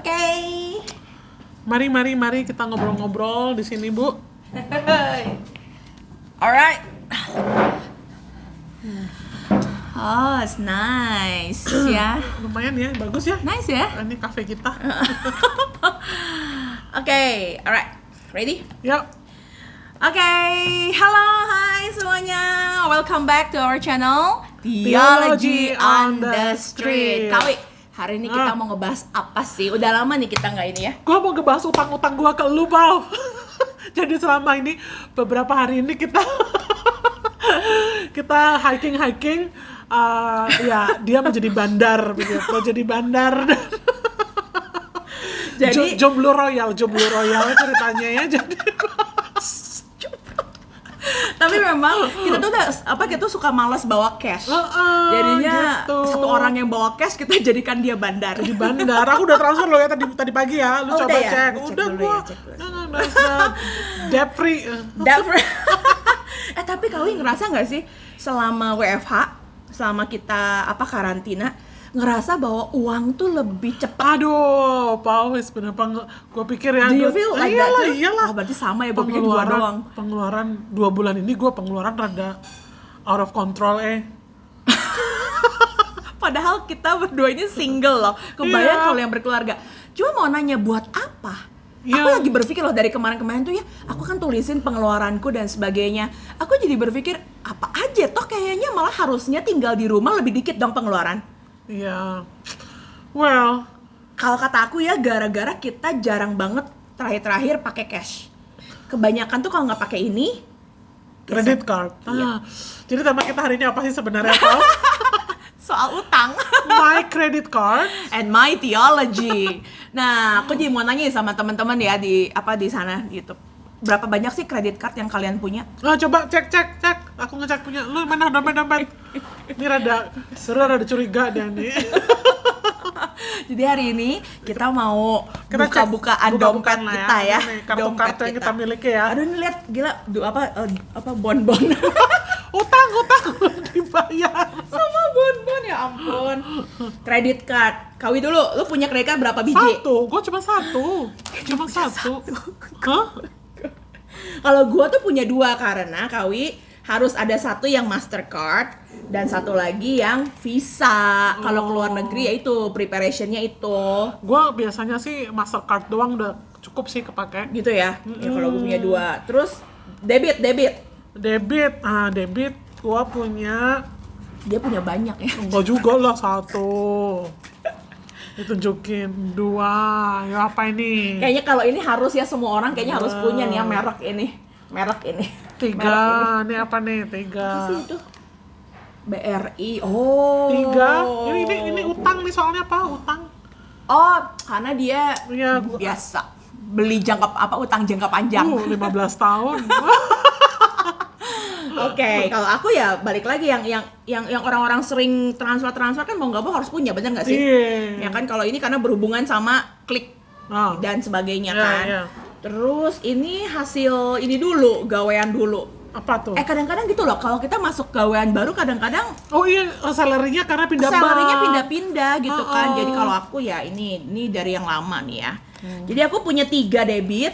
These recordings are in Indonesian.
Oke. Mari kita ngobrol-ngobrol di sini, Bu. Alright. Oh, it's nice ya. Lumayan ya, bagus ya. Nice ya. Ini cafe kita. Oke, alright. Ready? Yuk. Oke, halo, hai semuanya. Welcome back to our channel Theology on the Street. Kawi, hari ini kita mau ngebahas apa sih? Udah lama nih kita nggak ini ya. Gua mau ngebahas utang-utang gua ke lu, Pau. Jadi selama ini beberapa hari ini kita hiking, ya dia menjadi bandar begitu, jadi bandar. Jadi jomblo royal ceritanya ya. Jadi tapi memang kita tuh kita tuh suka malas bawa cash. Jadinya gitu. satu orang yang bawa cash kita jadikan dia bandar. Di bandar. Aku udah transfer lo ya tadi pagi ya. Lu coba ya? cek. Udah gua. Debt free. Tapi kau ngerasa nggak sih selama WFH, selama kita karantina, ngerasa bahwa uang tuh lebih cepat? Aduh, Pauwis bener gue pikir ya. Do you feel like that too? Iyalah. Oh, berarti sama ya, gue pikir dua doang. Pengeluaran 2 bulan ini gue pengeluaran rada out of control Padahal kita berdua ini single loh. Kebayang Iya. kalau yang berkeluarga. Cuma mau nanya buat apa? Iya. Aku lagi berpikir loh dari kemarin-kemarin tuh ya, aku kan tulisin pengeluaranku dan sebagainya. Aku jadi berpikir, apa aja toh kayaknya malah harusnya tinggal di rumah lebih dikit dong pengeluaran. Iya. Well, Kalau kata aku ya gara-gara kita jarang banget terakhir-terakhir pakai cash. Kebanyakan tuh kalau nggak pakai ini credit card. Iya. Jadi tema kita hari ini apa sih sebenarnya, Pau? soal utang. My credit card And my theology. Nah, aku jadi mau nanya sama teman-teman ya di sana di YouTube. Berapa banyak sih credit card yang kalian punya? Coba cek. Aku ngecek punya. Lu mana dompet? Ini rada curiga dia nih. Jadi hari ini kita mau Kita cek buka-bukaan dompet lah kita ya. Kartu-kartu yang kita miliki ya. Aduh, ini lihat gila, bon-bon. Utang dibayar. Sama bon-bon, ya ampun. Credit card. Kawi dulu, lu punya credit card berapa biji? Gue cuma satu. Hah? Kalau gua tuh punya 2 karena Kawi harus ada satu yang Mastercard dan satu lagi yang Visa. Kalau keluar negeri ya itu preparationnya itu. Gue biasanya sih Mastercard doang udah cukup sih kepake. Gitu ya. Ya kalau gua punya 2. Terus debit. Debit gue punya. Dia punya banyak ya. Enggak juga lah, 1. Ditunjukin 2. Ya apa ini? Kayaknya kalau ini harus ya, semua orang kayaknya harus punya nih ya merek ini. 3. Ini apa nih? 3. Apa sih itu? BRI. Oh. 3. Ini utang nih, soalnya apa? Utang. Oh, karena dia Iya, biasa beli utang jangka panjang. 15 tahun. Oke, kalau aku ya balik lagi yang orang-orang sering transfer kan mau nggak mau harus punya, bener nggak sih? Iya. Ya kan, kalau ini karena berhubungan sama klik dan sebagainya kan. Iya. Terus ini hasil ini dulu, gawean dulu. Apa tuh? Kadang-kadang gitu loh, kalau kita masuk gawean baru kadang-kadang Oh iya, salary-nya karena pindah bank. salary-nya pindah-pindah gitu kan. Jadi kalau aku ya ini dari yang lama nih ya. Jadi aku punya 3 debit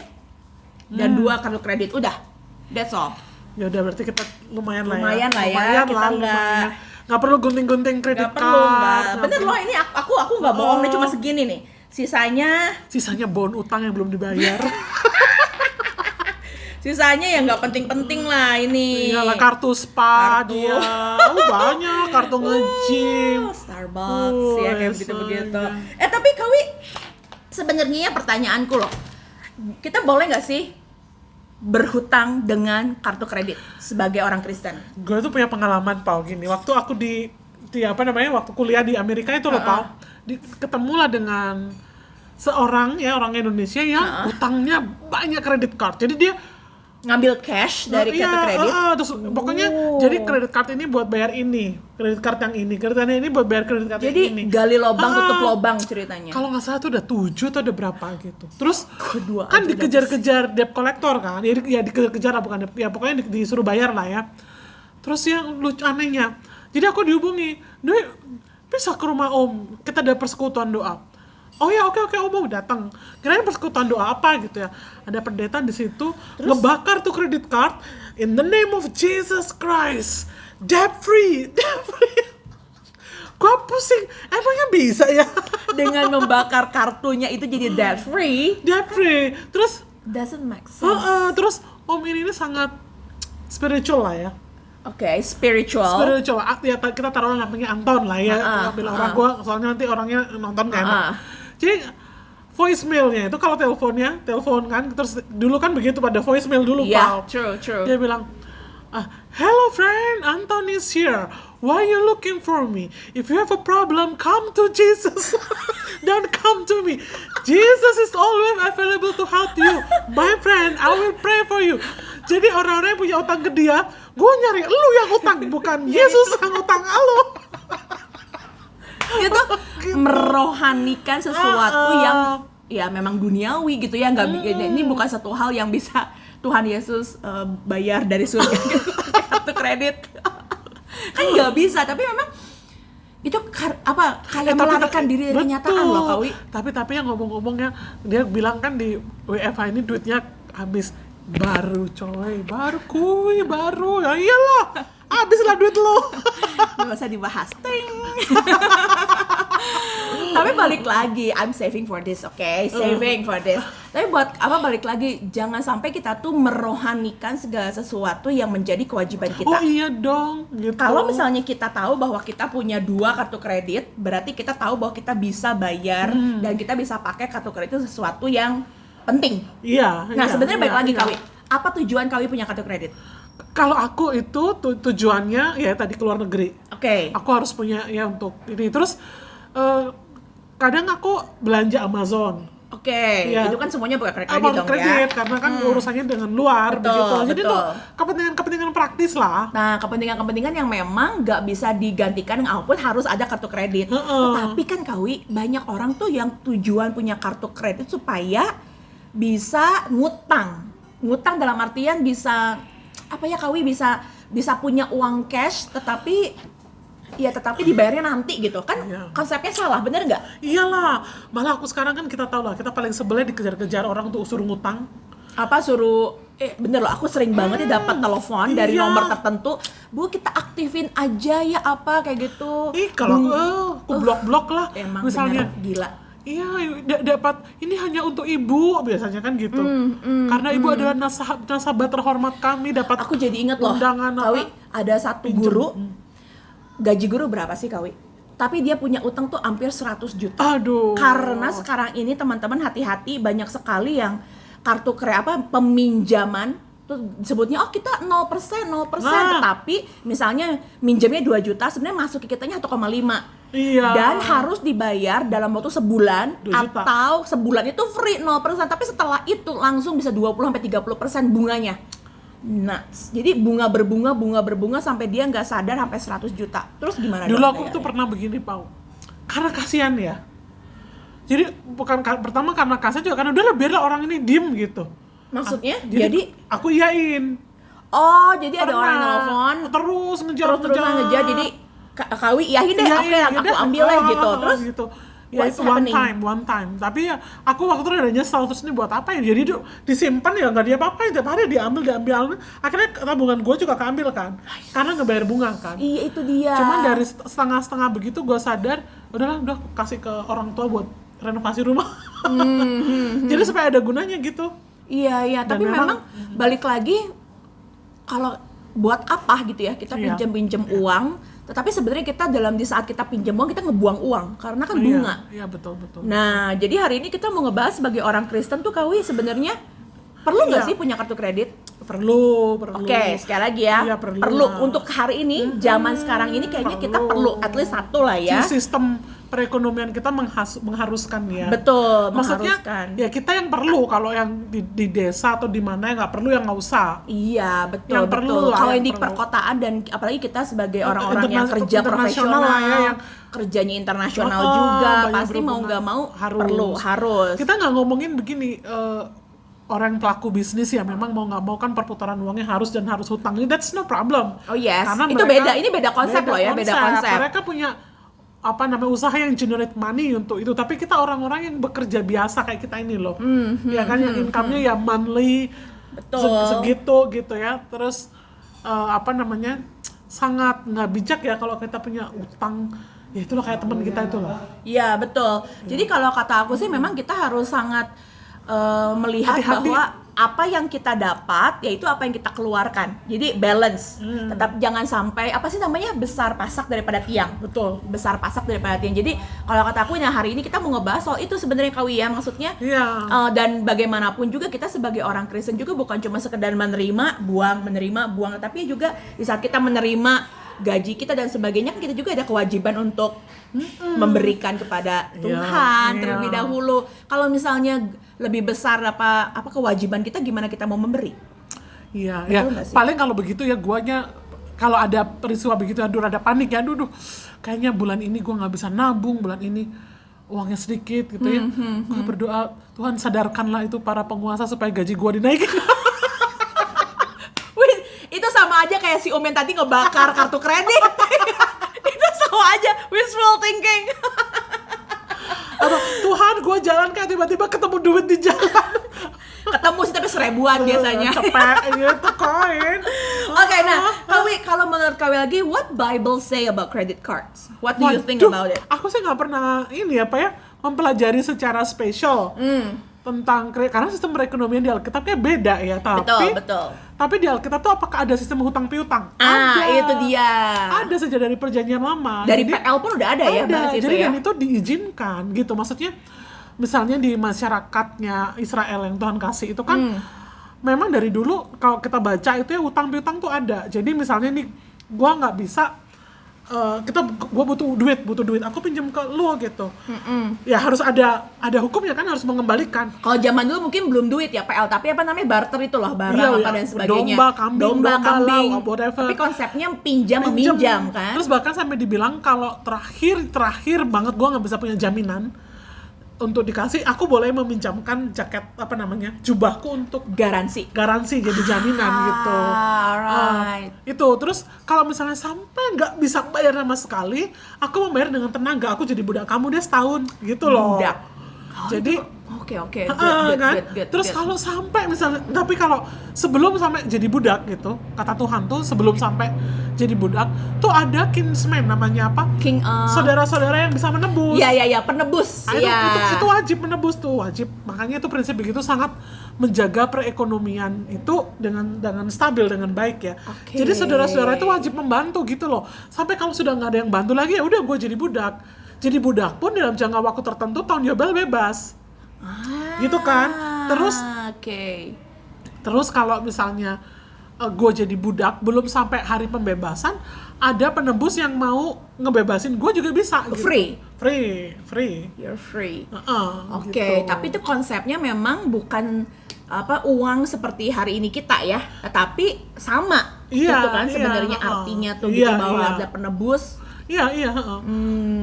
dan 2 kartu kredit, udah. That's all. Ya udah, berarti kita lumayan lah ya, kita nggak perlu gunting-gunting kredit nggak perlu, nggak. card. Bener loh, ini aku nggak bohong nih, cuma segini nih. Sisanya bon utang yang belum dibayar. Sisanya yang nggak penting-penting lah ini. Iyalah, kartu spa Kartu. dia. Banyak kartu nge-gym. Starbucks ya, kayak Yes, begitu-begitu. iya. Tapi Kawi, sebenarnya pertanyaanku loh, kita boleh nggak sih berhutang dengan kartu kredit sebagai orang Kristen? Gue tuh punya pengalaman, Pau, gini. Waktu aku waktu kuliah di Amerika itu loh, Pau. Ketemulah dengan orang Indonesia yang utangnya banyak kredit card. Jadi dia Ngambil cash dari kartu kredit? Terus pokoknya jadi kredit card ini buat bayar ini, kredit card yang ini, kredit card ini buat bayar kredit card Jadi yang ini. gali lubang tutup lubang ceritanya. Kalau nggak salah tuh udah 7 atau udah berapa gitu. Terus Kedua kan aja dikejar-kejar debt collector kan, ya dikejar apa bukan, ya pokoknya disuruh bayar lah ya. Terus yang lucu anehnya, jadi aku dihubungi, bisa ke rumah om, kita ada persekutuan doa. oh ya oke Om mau datang. Kirain persekutuan doa apa gitu ya. Ada pendeta di situ ngebakar tuh credit card in the name of Jesus Christ. Debt free. Gua pusing, emangnya bisa ya? Dengan membakar kartunya itu jadi debt free. Debt free. Terus Doesn't make sense. terus Om ini sangat spiritual lah ya. Oke, spiritual. Spiritual. Ya kita taruh namanya Anton lah ya. Ambil orang gua soalnya nanti orangnya nonton kan. Jadi voicemailnya itu kalau telepon kan, terus dulu kan begitu pada voicemail dulu Yeah, Pal. true. Dia bilang, hello friend, Anton is here. Why you looking for me? If you have a problem, come to Jesus. Don't come to me. Jesus is always available to help you. My friend, I will pray for you. Jadi orang-orang yang punya utang ke dia, gue nyari lu yang utang, bukan Yesus yang utang lu. Itu merohanikan sesuatu yang ya memang duniawi gitu ya, nggak ini bukan satu hal yang bisa Tuhan Yesus bayar dari surga pakai kartu kredit. Kan nggak bisa, tapi memang itu kayak melarikan diri dari kenyataan loh Kawi. Tapi yang ngomong-ngomongnya dia bilang kan di WFH ini duitnya habis baru ya iyalah habis lah duit lo. Nggak usah dibahas. Ting. Tapi balik lagi, I'm saving for this, okay? Saving for this. Tapi buat balik lagi, jangan sampai kita tuh merohanikan segala sesuatu yang menjadi kewajiban kita. Oh iya dong, gitu. Kalau misalnya kita tahu bahwa kita punya 2 kartu kredit, berarti kita tahu bahwa kita bisa bayar dan kita bisa pakai kartu kredit itu sesuatu yang penting. Iya. Nah, sebenarnya balik lagi iya. Kawi. Apa tujuan Kawi punya kartu kredit? Kalau aku itu tujuannya ya tadi ke luar negeri. Oke. Aku harus punya ya untuk ini. Terus kadang aku belanja Amazon. Oke, Ya. itu kan semuanya bukan kredit dong kredit, ya. karena kan urusannya dengan luar begitu. Jadi betul. tuh kepentingan praktis lah. Nah, kepentingan-kepentingan yang memang nggak bisa digantikan walaupun harus ada kartu kredit. Tetapi kan Kawi, banyak orang tuh yang tujuan punya kartu kredit supaya bisa ngutang. Ngutang dalam artian bisa Kawi bisa punya uang cash tetapi dibayarnya nanti gitu kan. Konsepnya salah, bener nggak? Iyalah, malah aku sekarang kan kita tahu lah, kita paling sebelnya dikejar-kejar orang untuk suruh ngutang. Bener loh, aku sering banget ya dapat telepon dari nomor tertentu, Bu kita aktifin aja ya kayak gitu. Kalau aku blok lah. Emang misalnya bener, gila. Iya, dapat ini hanya untuk ibu biasanya kan gitu. Karena ibu adalah nasabah terhormat kami, dapat aku jadi inget loh, undangan Kawi, ada satu guru. Gaji guru berapa sih Kawi? Tapi dia punya utang tuh hampir 100 juta. Aduh. Karena sekarang ini teman-teman hati-hati, banyak sekali yang kartu peminjaman tuh sebutnya kita 0%, tetapi misalnya minjamnya 2 juta, sebenarnya masuk ke kitanya 1,5. Iya. Dan harus dibayar dalam waktu sebulan 2 juta. atau sebulan itu free 0%, tapi setelah itu langsung bisa 20-30% bunganya. Nuts. Jadi bunga berbunga sampai dia nggak sadar sampai 100 juta. Terus gimana dulu dong aku bayarnya? tuh pernah begini Pau, karena kasihan ya. Jadi bukan pertama karena kasihan juga karena udahlah biarlah orang ini diem gitu. Maksudnya? Jadi aku iyain. Oh, jadi ada Pernah. orang yang nelfon terus ngejar. Jadi Kawi iyahin deh, Iyain, oke aku yaudah. ambil deh gitu. Terus gitu. Ya what's itu one happening? time. Tapi ya aku waktu itu udah nyesel, terus ini buat apa ya? Jadi itu disimpan ya nggak dia apa-apain, tiap hari diambil. Akhirnya tabungan gue juga keambil kan, karena ngebayar bunga kan. Iya itu dia. Cuman dari setengah begitu gue sadar, udah kasih ke orang tua buat renovasi rumah. Jadi supaya ada gunanya gitu. Iya, Dan tapi memang- memang balik lagi kalau buat apa gitu ya kita Iya. pinjam uang, tetapi sebenarnya kita di saat kita pinjam uang kita ngebuang uang karena kan bunga. Iya betul. Nah, jadi hari ini kita mau ngebahas sebagai orang Kristen tuh Kawi sebenarnya perlu nggak Iya. sih punya kartu kredit? Perlu. Oke, sekali lagi ya. Iya, perlu lah. Untuk hari ini, zaman sekarang ini kayaknya kita perlu at least satu lah ya. Jadi sistem perekonomian kita mengharuskan ya. Betul, Maksudnya mengharuskan. ya kita yang perlu, kalau yang di desa atau di mana yang nggak perlu yang nggak usah. Iya, betul, Yang betul. perlu lah, Kalau yang yang di perlu. perkotaan dan apalagi kita sebagai orang-orang yang kerja internasional profesional, lah ya, yang kerjanya internasional Oh, juga, banyak pasti mau berhubungan. nggak mau Harus. harus. Kita nggak ngomongin begini, orang pelaku bisnis ya memang mau nggak mau kan perputaran uangnya harus hutang. That's no problem. Oh yes, Karena itu beda. Ini beda konsep loh ya, beda konsep. Mereka punya usaha yang generate money untuk itu, tapi kita orang-orang yang bekerja biasa kayak kita ini loh, ya kan, yang income-nya ya monthly, segitu gitu ya. Terus sangat nggak bijak ya kalau kita punya utang, ya itulah kayak teman kita itu loh. Iya betul. Jadi kalau kata aku sih memang kita harus sangat melihat Hati-hati. bahwa apa yang kita dapat yaitu apa yang kita keluarkan. Jadi balance. Tetap jangan sampai besar pasak daripada tiang. Betul. Besar pasak daripada tiang. Jadi kalau kata aku hari ini kita mau ngebahas soal itu sebenarnya Kawi ya, maksudnya Iya. dan bagaimanapun juga kita sebagai orang Kristen juga bukan cuma sekedar menerima buang, tapi juga di saat kita menerima gaji kita dan sebagainya kan kita juga ada kewajiban untuk memberikan kepada Tuhan terlebih dahulu. Kalau misalnya lebih besar apa kewajiban kita, gimana kita mau memberi? Iya, Betul ya. nggak sih? Paling kalau begitu ya guanya kalau ada peristiwa begitu aduh ada panik ya, aduh kayaknya bulan ini gua nggak bisa nabung, bulan ini uangnya sedikit gitu ya. Gua berdoa, Tuhan sadarkanlah itu para penguasa supaya gaji gua dinaikin. Wih, itu sama aja kayak si Om yang tadi ngebakar kartu kredit. Itu sama aja wishful thinking. Atau Tuhan gua jalan kayak tiba-tiba ketemu duit di jalan. Ketemu sih tapi 1000-an biasanya. Cepet gitu koin. Oke, nah, Kawi, kalau menurut Kawi lagi, what Bible say about credit cards? What do you think Waduh, about it? Aku sih nggak pernah mempelajari secara spesial tentang karena sistem perekonomian di Alkitab kayak beda ya. Betul. Tapi di Alkitab tuh apakah ada sistem hutang piutang? Itu dia. Ada sejak dari perjanjian lama. Dari PL pun udah ada ya bahas itu jadi ya. dan itu diizinkan gitu. Maksudnya misalnya di masyarakatnya Israel yang Tuhan kasih itu kan memang dari dulu kalau kita baca itu ya hutang piutang tuh ada. Jadi misalnya nih gua nggak bisa gua butuh duit, aku pinjam ke lu gitu. Ya harus ada hukumnya kan, harus mengembalikan. Kalau zaman dulu mungkin belum duit ya PL, tapi barter itu loh, barang dan sebagainya. Domba, kambing, lau, whatever. Tapi konsepnya meminjam kan. Terus bahkan sampai dibilang kalau terakhir banget gua nggak bisa punya jaminan untuk dikasih, aku boleh meminjamkan jaket jubahku untuk Garansi jadi jaminan gitu. Right. Itu terus kalau misalnya sampai nggak bisa bayar sama sekali, aku membayar dengan tenaga, aku jadi budak kamu deh setahun gitu loh. Budak. Jadi Oke. Good. Terus kalau sampai misalnya, tapi kalau sebelum sampai jadi budak gitu, kata Tuhan tuh sebelum sampai jadi budak tuh ada kinsman namanya apa? Saudara-saudara yang bisa menebus. Iya, penebus. Itu wajib menebus tuh, wajib. Makanya itu prinsip begitu sangat menjaga perekonomian itu dengan stabil, dengan baik ya. Okay. Jadi saudara-saudara itu wajib membantu gitu loh. Sampai kalau sudah nggak ada yang bantu lagi, ya udah gue jadi budak. Jadi budak pun dalam jangka waktu tertentu tahun Yobel bebas. Gitu kan. Terus kalau misalnya gue jadi budak belum sampai hari pembebasan, ada penebus yang mau ngebebasin gue juga bisa gitu. Free. You're free. Oke, Gitu. tapi itu konsepnya memang bukan uang seperti hari ini kita ya, tetapi sama. Iya, itu kan sebenarnya artinya tuh gitu bahwa ada penebus. Iya.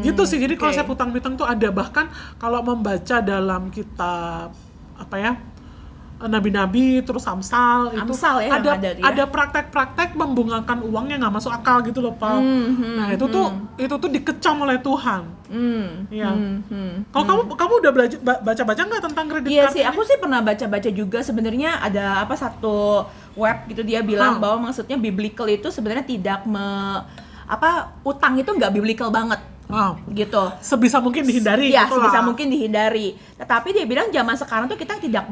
Gitu sih. Jadi konsep hutang piutang tuh ada, bahkan kalau membaca dalam kitab Nabi-nabi, terus Amsal itu ya, ada praktek-praktek membungakan uang yang nggak masuk akal gitu loh, Pak. Nah itu tuh dikecam oleh Tuhan. Iya. Kalau kamu udah baca-baca nggak tentang kredit Iya card sih, ini? aku sih pernah baca-baca juga. Sebenarnya ada satu web gitu, dia bilang bahwa maksudnya biblical itu sebenarnya tidak utang itu nggak biblical banget. Gitu. Sebisa mungkin dihindari. Ya, gitu sebisa lah. mungkin dihindari. Tetapi dia bilang zaman sekarang tuh kita tidak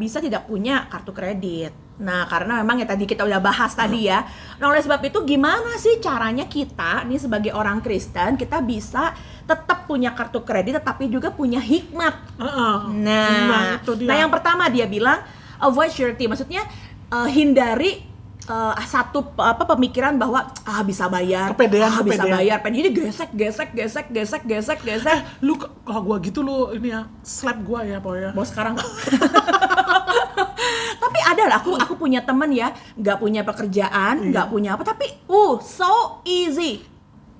punya kartu kredit. Nah, karena memang ya tadi kita udah bahas tadi ya. Nah, oleh sebab itu gimana sih caranya kita nih sebagai orang Kristen kita bisa tetap punya kartu kredit tetapi juga punya hikmat. Nah, itu dia. Nah yang pertama dia bilang avoid surety, maksudnya hindari satu pemikiran bahwa bisa bayar, Kepedean. bisa bayar, jadi gesek. Lu kalau gua gitu lu ini ya slap gua ya pokoknya. Mau sekarang tapi ada lah, aku punya teman ya, nggak punya pekerjaan, nggak punya apa, tapi so easy,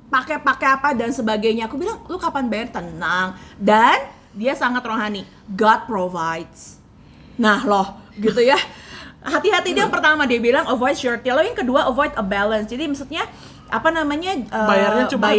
pakai apa dan sebagainya. Aku bilang lu kapan bayar? Tenang. Dan dia sangat rohani, God provides. Nah loh gitu ya. Hati-hati. Dia yang pertama dia bilang avoid surety, lalu yang kedua avoid a balance. Jadi maksudnya apa namanya Bayarnya cuma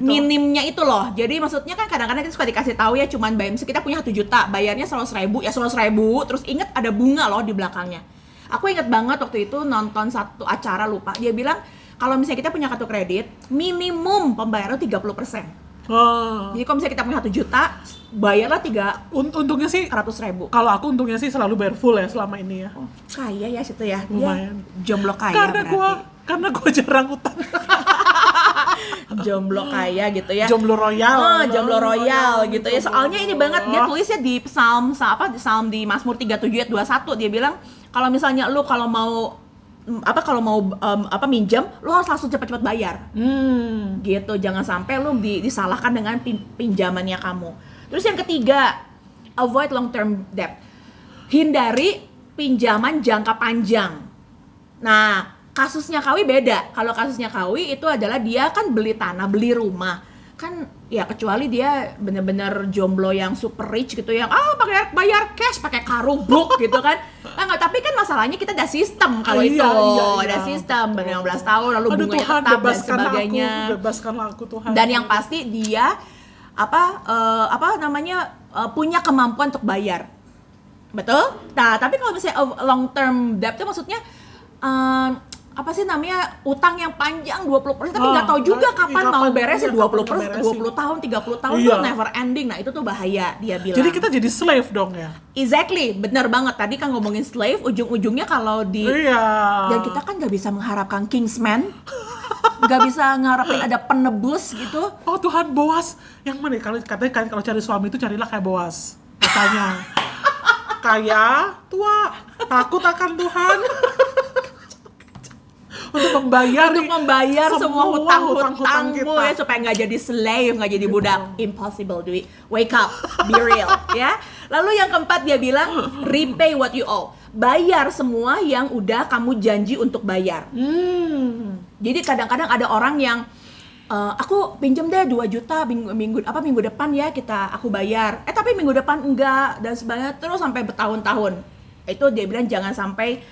minimnya itu loh. Jadi maksudnya kan kadang-kadang kita suka dikasih tahu ya cuman bayar, misalnya kita punya 1 juta, bayarnya 100.000, ya 100.000, terus inget ada bunga loh di belakangnya. Aku inget banget waktu itu nonton satu acara, lupa, dia bilang kalau misalnya kita punya kartu kredit, minimum pembayaran 30%. Jadi kalau misalnya kita punya 1 juta, bayarlah untungnya sih 100.000. kalau aku untungnya sih selalu bayar full ya selama ini ya. Kaya ya situ ya. Lumayan. Dia jomblo kaya Karena gua jarang utang. Jomblo kaya gitu ya. Jomblo royal. Jomblo royal gitu ya. Soalnya ini banget dia tulisnya di Psalm di Mazmur 37 ayat 21, dia bilang kalau misalnya lu kalau mau minjem, lu harus langsung cepat-cepat bayar. Gitu, jangan sampai lu disalahkan dengan pinjamannya kamu. Terus yang ketiga, avoid long term debt. Hindari pinjaman jangka panjang. Nah, kasusnya Kawi beda. Kalau kasusnya Kawi itu adalah dia kan beli tanah, beli rumah. Kan ya kecuali dia bener-bener jomblo yang super rich gitu, yang bayar cash pakai karung book gitu kan. Enggak, tapi kan masalahnya kita ada sistem kalau itu. Ada sistem 15 tahun lalu bunganya tetap dan sebagainya. Bebaskanlah aku Tuhan. Dan yang pasti dia punya kemampuan untuk bayar. Betul? Nah, tapi kalau misalnya long term debt itu maksudnya apa sih namanya, utang yang panjang 20%, tapi nggak tahu juga kapan mau beresnya. 20 tahun, 30 tahun tuh never ending. Nah, itu tuh bahaya, dia bilang. Jadi kita jadi slave dong ya? Exactly, benar banget. Tadi kan ngomongin slave, ujung-ujungnya kalau dan kita kan nggak bisa mengharapkan kingsman, nggak bisa ngarepin ada penebus gitu. Oh Tuhan, Boas yang mana? Katanya kalau cari suami itu carilah kayak Boas, katanya. Kaya, tua, takut akan Tuhan. Untuk membayar semua hutang-hutangmu ya, supaya nggak jadi slave, nggak jadi budak. Impossible, Dwi. Wake up, be real, ya. Lalu yang keempat dia bilang, repay what you owe. Bayar semua yang udah kamu janji untuk bayar. Jadi kadang-kadang ada orang yang aku pinjam deh 2 juta minggu depan ya aku bayar. Tapi minggu depan enggak dan sebagainya, terus sampai bertahun-tahun. Itu dia bilang jangan sampai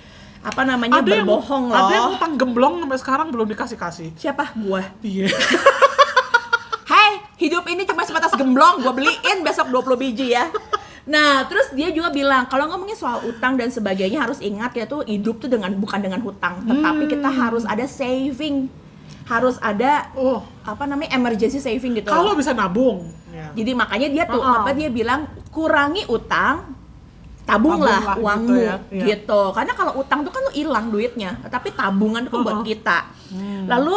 berbohong loh. Ada yang utang gemblong sampai sekarang belum dikasih-kasih. Siapa? Gua. Iya. Hey, hidup ini cuma sebatas gemblong, gua beliin besok 20 biji ya. Nah, terus dia juga bilang kalau ngomongin soal utang dan sebagainya, harus ingat ya tuh, hidup tuh bukan dengan hutang, tetapi kita harus ada saving. Harus ada emergency saving gitu. Kalau bisa nabung. Ya. Jadi makanya dia tuh dia bilang kurangi utang, tabunglah uangmu gitu. Karena kalau utang tuh kan lu hilang duitnya, tapi tabungan tuh buat kita. Lalu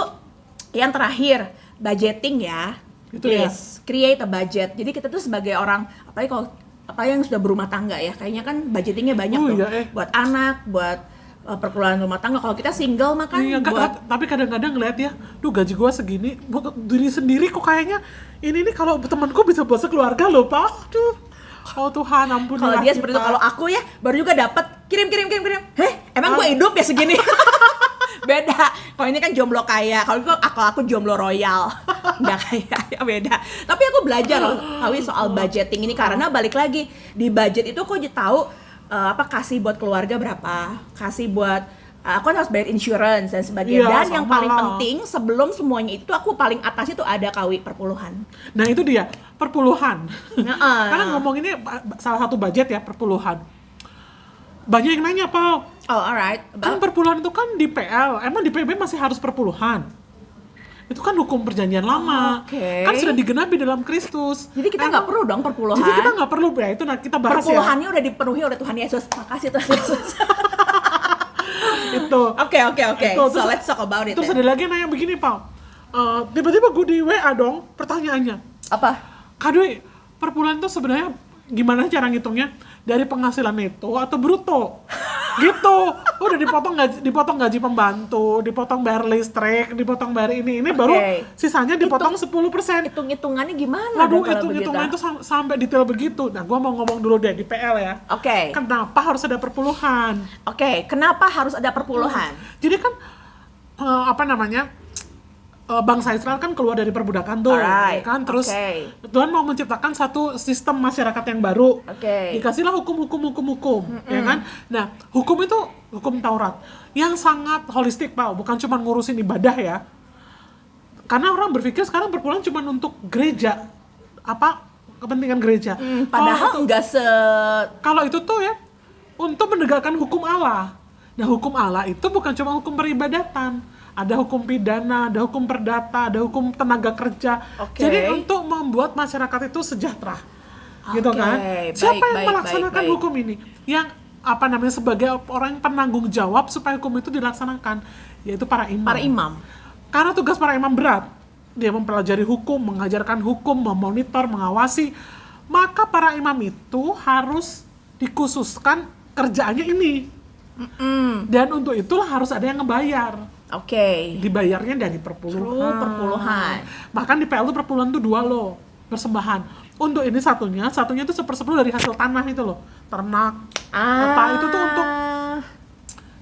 yang terakhir, budgeting ya. Itu ya. Create a budget. Jadi kita tuh sebagai orang, apalagi kalau yang sudah berumah tangga ya, kayaknya kan budgetingnya banyak tuh. Buat anak, buat perkeluaran rumah tangga. Kalau kita single makan tapi kadang-kadang ngeliat ya, gaji gua segini, buat diri sendiri kok kayaknya ini kalau temanku bisa buat sekeluarga loh, Pak. Oh Tuhan, ampun. Kalau dia seperti itu, kalau aku ya baru juga dapat kirim. Emang gue hidup ya segini? Beda. Kalau ini kan jomblo kaya. Kalau aku jomblo royal, nggak kaya, ya beda. Tapi aku belajar loh, Kawi, soal budgeting ini, karena balik lagi di budget itu aku tahu kasih buat keluarga berapa, kasih buat aku harus bayar insurance dan sebagainya. Dan yang paling penting sebelum semuanya itu aku paling atasnya tuh ada Kawi, perpuluhan. Nah itu dia, perpuluhan. Karena ngomonginnya salah satu budget ya, perpuluhan. Banyak yang nanya, Pak. Oh, alright. Kan perpuluhan itu kan di PL, emang di PB masih harus perpuluhan? Itu kan hukum perjanjian lama, kan sudah digenapi dalam Kristus. Jadi kita nggak perlu dong perpuluhan. Jadi kita nggak perlu, ya itu kita bahas. Perpuluhannya udah dipenuhi oleh Tuhan Yesus. Makasih Tuhan Yesus. Itu. Oke. So let's talk about it. Terus ada lagi nanya begini, Pak. Tiba-tiba gue di WA dong, pertanyaannya. Apa? Kak Dwi, perpuluhan itu sebenarnya gimana cara ngitungnya? Dari penghasilan neto atau bruto? Gitu. Udah dipotong gaji pembantu, dipotong bayar listrik, dipotong bayar ini baru sisanya dipotong 10%. Hitung-hitungannya gimana? Waduh, hitung-hitungannya itu sampai detail begitu. Nah, gua mau ngomong dulu deh di PL ya. Kenapa harus ada perpuluhan? Kenapa harus ada perpuluhan? Jadi kan bangsa Israel kan keluar dari perbudakan tuh, kan? Terus Tuhan mau menciptakan satu sistem masyarakat yang baru. Dikasihlah hukum, ya kan? Nah, hukum itu hukum Taurat yang sangat holistik, Pak. Bukan cuma ngurusin ibadah ya. Karena orang berpikir sekarang perpuluhan cuma untuk gereja, kepentingan gereja. Padahal enggak Kalau itu tuh ya untuk menegakkan hukum Allah. Nah, hukum Allah itu bukan cuma hukum peribadatan. Ada hukum pidana, ada hukum perdata, ada hukum tenaga kerja. Jadi untuk membuat masyarakat itu sejahtera. Gitu kan? Siapa yang melaksanakan hukum ini? Yang sebagai orang yang penanggung jawab supaya hukum itu dilaksanakan, yaitu para imam. Karena tugas para imam berat. Dia mempelajari hukum, mengajarkan hukum, memonitor, mengawasi. Maka para imam itu harus dikhususkan kerjaannya ini. Dan untuk itulah harus ada yang ngebayar. Dibayarnya dari perpuluhan. Bahkan di PL itu perpuluhan itu 2 loh, persembahan. Untuk ini satunya itu 1/10 dari hasil tanah itu loh, ternak, itu tuh untuk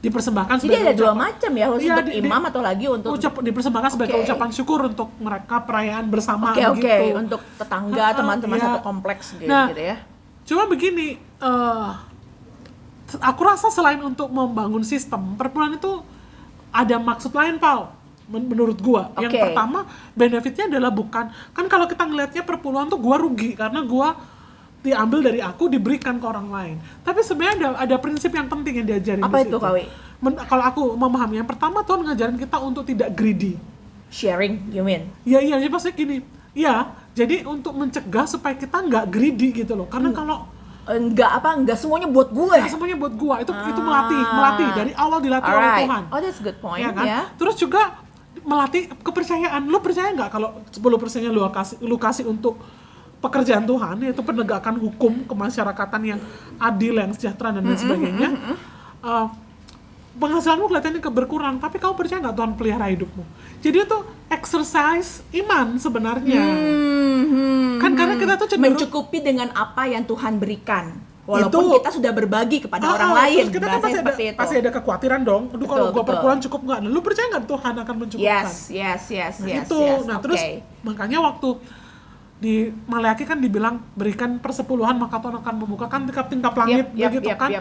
dipersembahkan. Jadi ada 2 macam ya, khusus untuk imam atau lagi untuk dipersembahkan sebagai ucapan syukur untuk mereka perayaan bersama gitu. Untuk tetangga, teman-teman satu kompleks gitu ya. Cuma begini, aku rasa selain untuk membangun sistem, perpuluhan itu ada maksud lain, Pau. Menurut gua. Yang pertama, benefitnya adalah bukan, kan kalau kita ngelihatnya perpuluhan tuh gua rugi karena gua diambil dari aku, diberikan ke orang lain. Tapi sebenarnya ada prinsip yang penting yang diajarin di situ. Apa itu, Kawi? Kalau aku memahami, yang pertama Tuhan ngajarin kita untuk tidak greedy. Sharing, you mean? Iya, jadi maksudnya gini. Iya, jadi untuk mencegah supaya kita nggak greedy gitu loh. Karena kalau enggak semuanya buat gue. Enggak semuanya buat gue. Itu melatih dari awal dilatih oleh Tuhan. Oh, that's good point. Ya kan? Terus juga melatih kepercayaan. Lu percaya nggak kalau 10%-nya lu kasih untuk pekerjaan Tuhan, yaitu penegakan hukum kemasyarakatan yang adil, yang sejahtera dan lain sebagainya. Penghasilanmu kelihatannya berkurang, tapi kamu percaya nggak Tuhan pelihara hidupmu? Jadi itu exercise iman sebenarnya. Kan karena kita tuh cenderung mencukupi dengan apa yang Tuhan berikan. Walaupun kita sudah berbagi kepada orang lain. Terus kita kan pasti ada kekhawatiran dong. Aduh, kalau gua perpuluhan cukup nggak? Nah, lu percaya nggak Tuhan akan mencukupkan? Yes. Terus makanya waktu di Maleakhi kan dibilang berikan persepuluhan maka Tuhan akan membukakan tingkap langit begitu kan.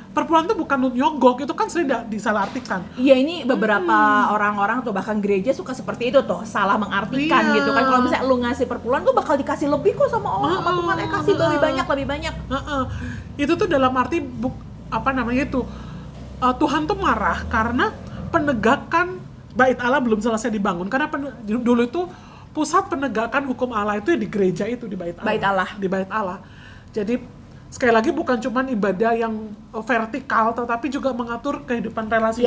Perpuluhan itu bukan nyogok, itu kan sering disalahartikan. Iya, ini beberapa orang-orang atau bahkan gereja suka seperti itu tuh, salah mengartikan gitu kan. Kalau misalnya lu ngasih perpuluhan tuh bakal dikasih lebih kok sama orang, sama Tuhan, kasih lebih banyak. Itu tuh dalam arti Tuhan tuh marah karena penegakan bait Allah belum selesai dibangun. Karena dulu itu pusat penegakan hukum Allah itu di gereja itu, di bait Allah. Di bait Allah. Jadi sekali lagi bukan cuma ibadah yang vertikal, tetapi juga mengatur kehidupan relasi,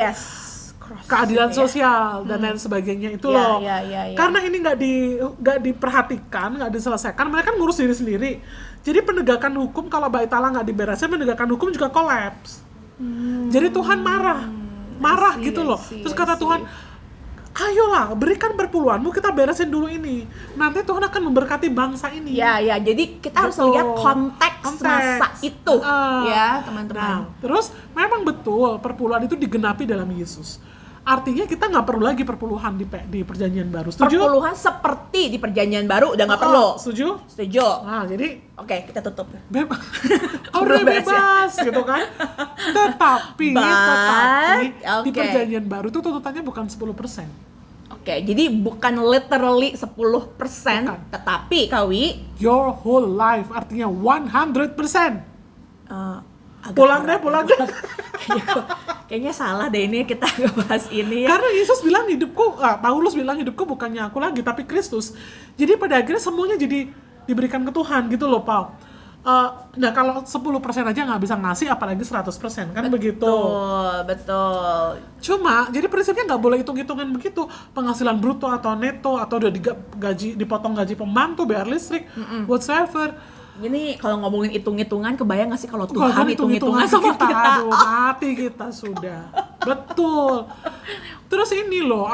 keadilan sosial dan lain sebagainya itu loh. Karena ini nggak diperhatikan, nggak diselesaikan, mereka kan ngurus diri sendiri. Jadi penegakan hukum kalau bait Allah nggak diberesin, penegakan hukum juga kolaps. Jadi Tuhan marah gitu loh. Terus kata Tuhan, ayolah berikan perpuluhanmu, kita beresin dulu ini. Nanti Tuhan akan memberkati bangsa ini. Ya, jadi kita harus lihat konteks masa itu, ya teman-teman. Terus memang betul perpuluhan itu digenapi dalam Yesus. Artinya kita nggak perlu lagi perpuluhan di Perjanjian Baru. Setuju? Perpuluhan seperti di Perjanjian Baru udah nggak perlu. Setuju. Nah, jadi kita tutup. Bebas gitu kan. Tetapi di Perjanjian Baru itu tuntutannya bukan 10%. Jadi bukan literally 10%, tetapi Kawi, your whole life, artinya 100%. Pulang deh. Kayaknya salah deh ini kita bahas ini ya. Karena Yesus bilang Paulus bilang hidupku bukannya aku lagi tapi Kristus. Jadi pada akhirnya semuanya jadi diberikan ke Tuhan gitu loh, Paul. Nah kalau 10% aja nggak bisa ngasih, apalagi 100% kan begitu. Betul. Cuma jadi prinsipnya nggak boleh hitung-hitungan begitu, penghasilan bruto atau neto atau udah dipotong gaji pembantu, bayar listrik, whatsoever. Ini kalau ngomongin hitung-hitungan, kebayang nggak sih kalau Tuhan hitung-hitungan sama kita? Aduh, mati kita sudah. Betul. Terus ini loh,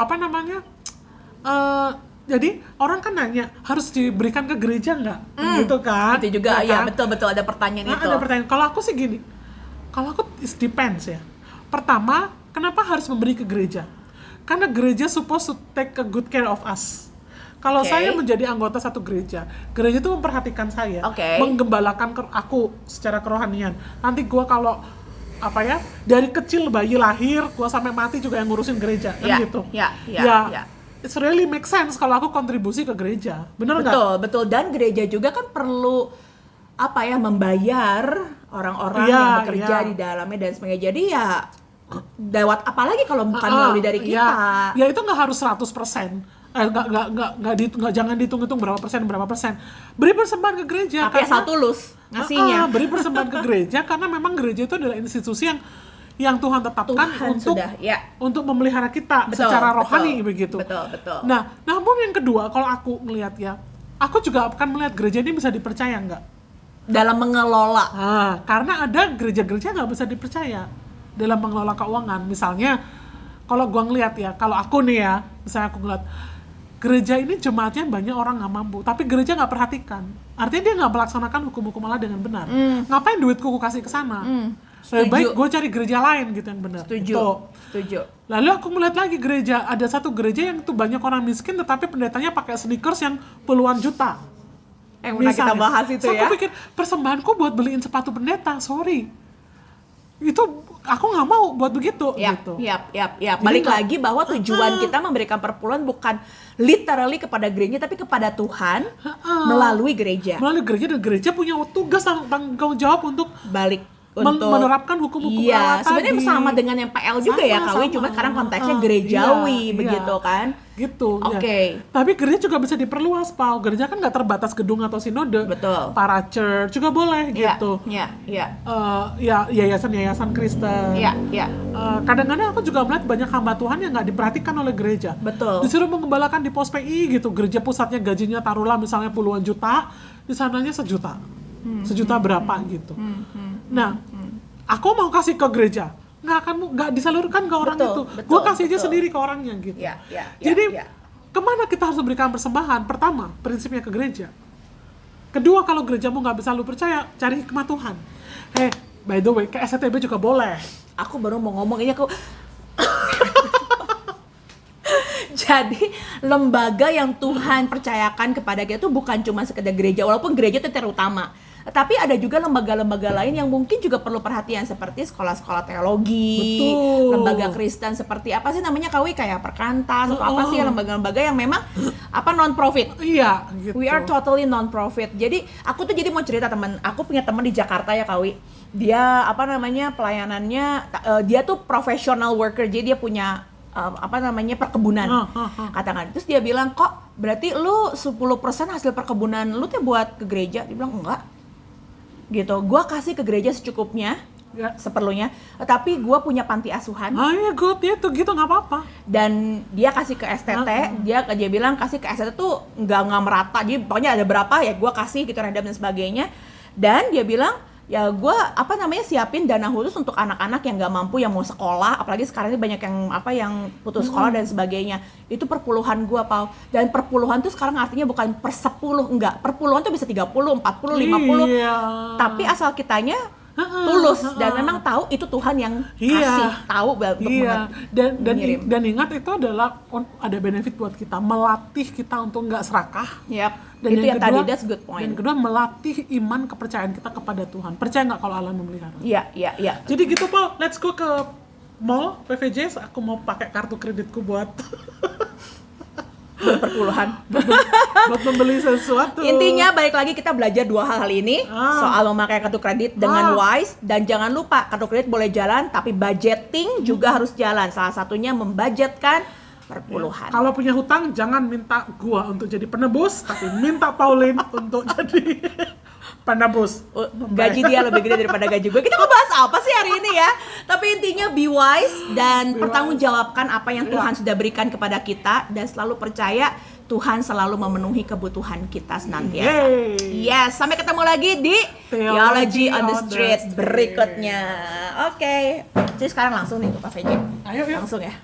jadi orang kan nanya, harus diberikan ke gereja nggak? Gitu kan? Itu juga, ya betul-betul ada pertanyaan itu. Ada pertanyaan. Kalau aku sih gini, kalau aku it depends ya. Pertama, kenapa harus memberi ke gereja? Karena gereja supposed to take a good care of us. Kalau saya menjadi anggota satu gereja itu memperhatikan saya, menggembalakan aku secara kerohanian. Nanti gue kalau dari kecil bayi lahir, gue sampai mati juga yang ngurusin gereja, kan gitu. it's really make sense kalau aku kontribusi ke gereja. Bener nggak? Betul, betul. Dan gereja juga kan perlu apa ya, membayar orang-orang Iya, yang bekerja iya. di dalamnya dan sebagainya. Jadi ya lewat apa lagi kalau bukan melalui dari kita. Ya itu nggak harus 100%. Jangan dihitung-hitung berapa persen. Beri persembahan ke gereja. Tapi asal tulus ngasihnya. Beri persembahan ke gereja karena memang gereja itu adalah institusi yang Tuhan tetapkan Tuhan untuk sudah, ya. untuk memelihara kita Betul, secara betul, rohani begitu. betul. Nah, namun yang kedua kalau aku melihat ya, aku juga akan melihat gereja ini bisa dipercaya nggak? Dalam mengelola. Karena ada gereja-gereja nggak bisa dipercaya dalam mengelola keuangan. Misalnya, kalau gua ngeliat ya, kalau aku nih ya, misalnya aku ngeliat gereja ini jemaatnya banyak orang nggak mampu, tapi gereja nggak perhatikan. Artinya dia nggak melaksanakan hukum-hukum Allah dengan benar. Ngapain duitku ku kasih ke sana? Lebih baik gue cari gereja lain gitu yang benar. Setuju. Lalu aku melihat lagi gereja, ada satu gereja yang tuh banyak orang miskin, tetapi pendetanya pakai sneakers yang puluhan juta. Yang pernah kita bahas itu so, ya. aku pikir persembahanku buat beliin sepatu pendeta, sorry. Itu aku nggak mau buat begitu gitu. Balik lagi bahwa tujuan kita memberikan perpuluhan bukan literally kepada gereja, tapi kepada Tuhan melalui gereja. Melalui gereja, dan gereja punya tugas tanggung jawab untuk menerapkan hukum-hukum Allah tadi. Sebenarnya sama dengan yang PL juga ya, Kawi, cuma sekarang konteksnya gerejawi begitu kan. Gitu. Oke. Ya. Tapi gereja juga bisa diperluas, Pau. Gereja kan nggak terbatas gedung atau sinode. Betul. Para church juga boleh gitu. Iya. Ya yayasan-yayasan Kristen. Iya. Kadang-kadang aku juga melihat banyak hamba Tuhan yang nggak diperhatikan oleh gereja. Betul. Disuruh mengembalakan di pos PI gitu. Gereja pusatnya gajinya taruhlah misalnya puluhan juta, di sananya sejuta. Sejuta berapa gitu. Nah, aku mau kasih ke gereja, nggak disalurkan ke orang itu. Gue kasih aja sendiri ke orangnya gitu. Jadi kemana kita harus memberikan persembahan? Pertama, prinsipnya ke gereja. Kedua, kalau gerejamu nggak bisa lu percaya, cari hikmat Tuhan. By the way, ke STB juga boleh. Aku baru mau ngomong ini aku. Jadi lembaga yang Tuhan percayakan kepada kita itu bukan cuma sekedar gereja, walaupun gereja itu terutama. Tapi ada juga lembaga-lembaga lain yang mungkin juga perlu perhatian, seperti sekolah-sekolah teologi, lembaga Kristen seperti apa sih namanya, Kawi, kayak Perkantas atau apa sih lembaga-lembaga yang memang non-profit. Iya, gitu. We are totally non-profit. Jadi aku tuh mau cerita, aku punya teman di Jakarta ya, Kawi. Dia pelayanannya dia tuh professional worker, jadi dia punya perkebunan. Katakan. Terus dia bilang, kok berarti lu 10% hasil perkebunan lu tuh buat ke gereja? Dia bilang enggak. Gitu. Gua kasih ke gereja secukupnya, seperlunya. Tapi gua punya panti asuhan. Good ya tuh gitu, nggak apa-apa. Dan dia kasih ke STT, dia bilang kasih ke STT tuh nggak merata. Jadi pokoknya ada berapa ya gua kasih gitu, random dan sebagainya. Dan dia bilang, ya gue siapin dana khusus untuk anak-anak yang nggak mampu, yang mau sekolah, apalagi sekarang ini banyak yang putus sekolah dan sebagainya. Itu perpuluhan gue, Pau. Dan perpuluhan tuh sekarang artinya bukan per 10, enggak. Perpuluhan tuh bisa 30, 40, 50. Tapi asal kitanya tulus dan memang tahu itu Tuhan yang kasih, tahu dan ingat itu adalah ada benefit buat kita, melatih kita untuk nggak serakah. Dan itu yang kedua, tadi, that's good point. Dan kedua, melatih iman kepercayaan kita kepada Tuhan. Percaya nggak kalau Allah memelihara? Iya. Jadi gitu, Paul. Let's go ke mall PVJ. Aku mau pakai kartu kreditku buat perpuluhan. buat membeli sesuatu. Intinya balik lagi kita belajar dua hal ini soal memakai kartu kredit dengan wise, dan jangan lupa kartu kredit boleh jalan tapi budgeting juga harus jalan. Salah satunya membudgetkan perpuluhan. Kalau punya hutang jangan minta gua untuk jadi penebus, tapi minta Pauline untuk jadi penebus. Gaji dia lebih gede daripada gaji gue. Kita mau bahas apa sih hari ini ya? Tapi intinya be wise dan pertanggungjawabkan apa yang Tuhan sudah berikan kepada kita, dan selalu percaya Tuhan selalu memenuhi kebutuhan kita senantiasa. Yes, sampai ketemu lagi di Theology on the Street berikutnya. Oke. Jadi sekarang langsung nih ke Pak VJ. Ayo. Langsung ya.